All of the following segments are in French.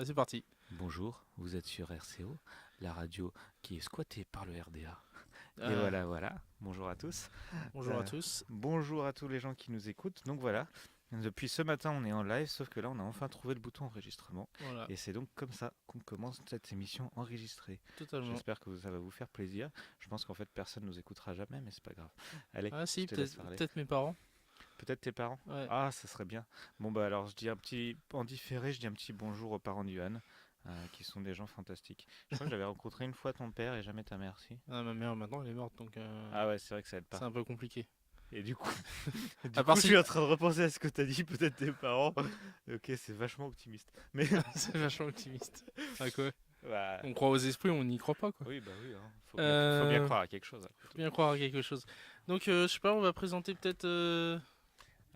C'est parti. Bonjour, vous êtes sur RCO, la radio qui est squattée par le RDA. Et Euh, voilà. Bonjour à tous. Bonjour à Euh, tous. Bonjour à tous les gens qui nous écoutent. Donc voilà, depuis ce matin, on est en live, sauf que là, on a enfin trouvé le bouton enregistrement. Voilà, Et c'est donc comme ça qu'on commence cette émission enregistrée. totalement. J'espère que ça va vous faire plaisir. Je pense qu'en fait, personne ne nous écoutera jamais, mais c'est pas grave. Allez, Ah je si, te laisse peut-être parler. peut-être mes parents. Peut-être tes parents. Ouais. Ah, ça serait bien. Bon, bah alors, je dis un petit. En différé, je dis un petit bonjour aux parents d'Yuan, qui sont des gens fantastiques. Je crois que j'avais rencontré une fois ton père et jamais ta mère, si. Ah, ma mère maintenant elle est morte donc Ah ouais, c'est vrai que ça aide c'est pas. un peu compliqué. Et du coup, À du part coup, je si suis en train de repenser à ce que t'as dit, peut-être tes parents. Ok, c'est vachement optimiste. Mais, c'est vachement optimiste. À quoi? bah, On croit aux esprits, on n'y croit pas quoi. oui, bah oui, hein. Faut bien Euh, croire à quelque chose, après Faut tout. bien croire à quelque chose. Donc je sais pas, on va présenter peut-être Alors,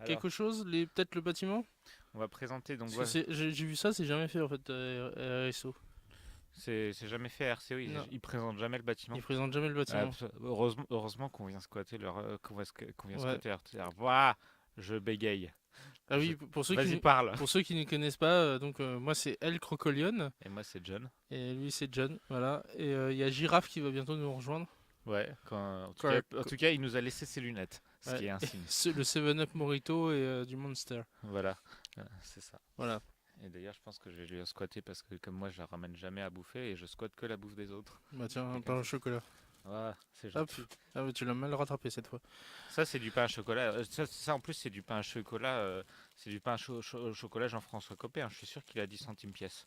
quelque chose, peut-être le bâtiment. on va présenter, donc Parce que voilà. j'ai vu ça, c'est jamais fait en fait RSO. C'est jamais fait à RCO, Non, ils présentent jamais le bâtiment. ils présentent jamais le bâtiment. Heureusement qu'on vient squatter qu'on vient Ouais. squatter leur. Voilà, je bégaye. Ah Je... oui, Vas-y, parle. pour ceux qui ne connaissent pas, moi c'est El Crocolion. Et moi, c'est John. Et lui, c'est John, voilà. Et il y a Girafe qui va bientôt nous rejoindre. Ouais, Quoi, en tout cas, il nous a laissé ses lunettes, ce ouais. qui est un signe. Le 7-Up Morito et du Monster. Voilà, c'est ça. Voilà. Et d'ailleurs, je pense que je vais lui squatter parce que, comme moi, je la ramène jamais à bouffer et je squatte que la bouffe des autres. Bah tiens, un Et pain comme au ça, chocolat. voilà, c'est Hop. gentil. Ah bah tu l'as mal rattrapé cette fois. Ça, c'est du pain à chocolat. Ça, en plus, c'est du pain à chocolat. C'est du pain au chocolat Jean-François Copé, hein. Je suis sûr qu'il a 10 centimes pièce.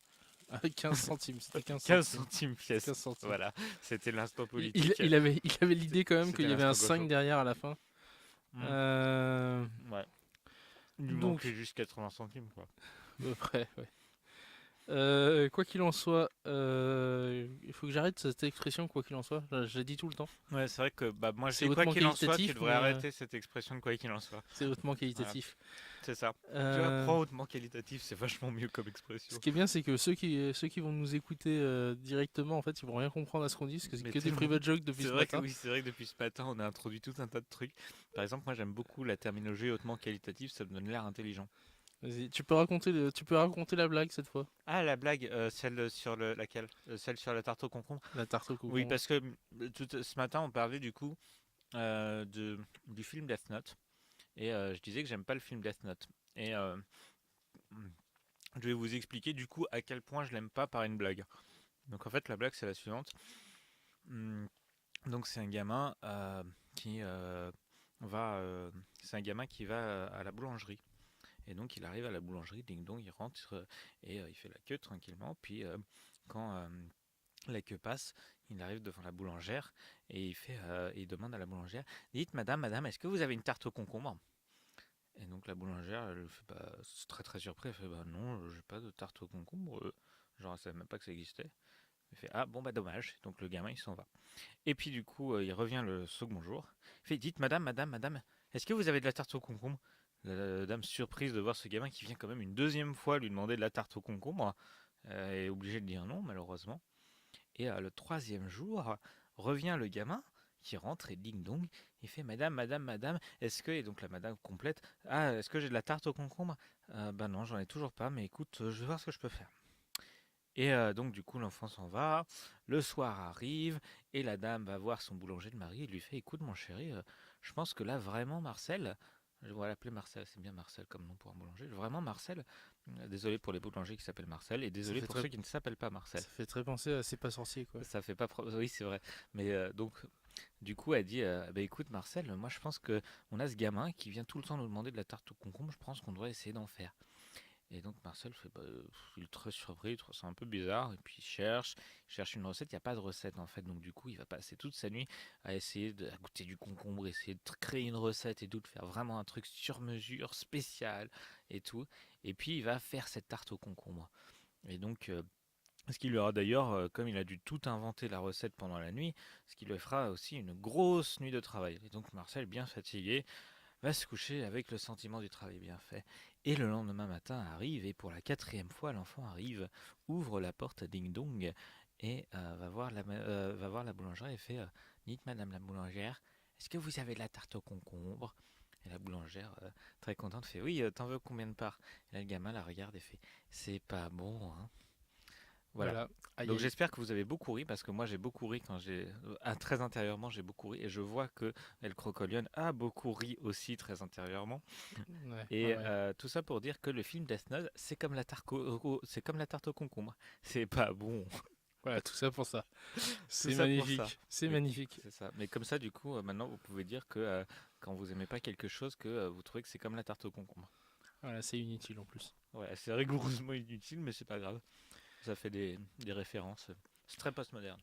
Ah, 15 centimes, c'était 15 15 centimes. centimes C'était pièce. 15 centimes. Voilà, c'était l'instant politique. Il avait l'idée quand même C'était qu'il y avait un l'instant 5 gaucho. derrière à la fin. Hmm, Euh, ouais. Il lui manquait donc, juste 80 centimes, quoi. à peu près, ouais. Quoi qu'il en soit, il faut que j'arrête cette expression quoi qu'il en soit. Je la dis tout le temps. Ouais, c'est vrai que bah, moi je C'est dis quoi hautement qu'il en soit, tu qualitatif, devrais mais arrêter cette expression de quoi qu'il en soit. c'est hautement Voilà, qualitatif. c'est ça. Tu vois, Euh, prends hautement qualitatif, c'est vachement mieux comme Ce expression. qui est bien, c'est que ceux qui vont nous écouter directement, en fait, ils vont rien comprendre à ce qu'on dit, parce que c'est Mais que des tellement. private jokes depuis C'est ce vrai que matin. oui, c'est vrai que depuis ce matin, on a introduit tout un tas de trucs. Par exemple, moi j'aime beaucoup la terminologie hautement qualitative, ça me donne l'air intelligent. Vas-y, tu peux raconter la blague cette fois. Ah, la blague, celle sur laquelle celle sur la tarte au concombre. La tarte au Oui, concombre. parce que ce matin, on parlait du coup du film Death Note. Et je disais que j'aime pas le film Death Note. Et je vais vous expliquer du coup à quel point je l'aime pas par une blague. Donc en fait la blague c'est la suivante. Hum, Donc c'est un gamin qui va, c'est un gamin qui va à la boulangerie. Et donc il arrive à la boulangerie, ding dong, il rentre et il fait la queue tranquillement. Puis quand la queue passe, il arrive devant la boulangère et il demande à la boulangère, dites madame, est-ce que vous avez une tarte au concombre? Et donc la boulangère, elle fait c'est très très surpris, elle fait bah non, j'ai pas de tarte au concombre, genre elle savait même pas que ça existait. Elle fait ah bon bah dommage, donc le gamin il s'en va. Et puis du coup il revient le second jour, il fait dites madame, est-ce que vous avez de la tarte au concombre? La dame surprise de voir ce gamin qui vient quand même une deuxième fois lui demander de la tarte au concombre, est obligée de dire non malheureusement. Et le troisième jour, revient le gamin qui rentre et ding dong, il fait madame, est-ce que, et donc la madame complète, ah, est-ce que j'ai de la tarte au concombre? Bah non, j'en ai toujours pas, mais écoute, je vais voir ce que je peux faire. Et donc du coup l'enfant s'en va, le soir arrive, et la dame va voir son boulanger de mari et lui fait, écoute mon chéri, je pense que là vraiment Marcel, je vais l'appeler Marcel, c'est bien Marcel comme nom pour un boulanger, vraiment Marcel, désolé pour les boulangers qui s'appellent Marcel, et Ça désolé fait pour très, ceux qui ne s'appellent pas Marcel. ça fait très penser à C'est pas sorcier quoi. Ça fait pas. Oui, c'est vrai. Mais donc, du coup, elle dit bah écoute, Marcel, moi je pense que on a ce gamin qui vient tout le temps nous demander de la tarte au concombre. Je pense qu'on devrait essayer d'en faire. Et donc, Marcel fait il est très surpris, il trouve ça un peu bizarre. Et puis, il cherche une recette. Il n'y a pas de recette en fait. Donc, du coup, il va passer toute sa nuit à essayer de à goûter du concombre, essayer de créer une recette et tout, de faire vraiment un truc sur mesure, spécial et tout. Et puis, il va faire cette tarte au concombre. Et donc, ce qui lui aura d'ailleurs, comme il a dû tout inventer la recette pendant la nuit, ce qui lui fera aussi une grosse nuit de travail. Et donc Marcel, bien fatigué, va se coucher avec le sentiment du travail bien fait. Et le lendemain matin arrive, et pour la quatrième fois, l'enfant arrive, ouvre la porte à ding dong, et va voir la boulangère et fait dites madame la boulangère, est-ce que vous avez de la tarte au concombre? Et la boulangère, très contente, fait oui, t'en veux combien de parts? Et là, le gamin la regarde et fait c'est pas bon, hein. Voilà. Voilà. Aïe, Donc aïe. j'espère que vous avez beaucoup ri parce que moi j'ai beaucoup ri quand très intérieurement j'ai beaucoup ri et je vois que El Crocolion a beaucoup ri aussi très intérieurement Ouais, ouais, et ouais. tout ça pour dire que le film Death Note c'est comme la tarte au concombre, c'est pas bon. Voilà, tout ça pour ça. Tout C'est ça pour ça. magnifique. C'est Oui, magnifique. c'est ça. Mais comme ça du coup maintenant vous pouvez dire que quand vous aimez pas quelque chose que vous trouvez que c'est comme la tarte au concombre. Voilà, c'est inutile en plus. Ouais, c'est rigoureusement inutile mais c'est pas grave. Ça fait des références. C'est très postmoderne.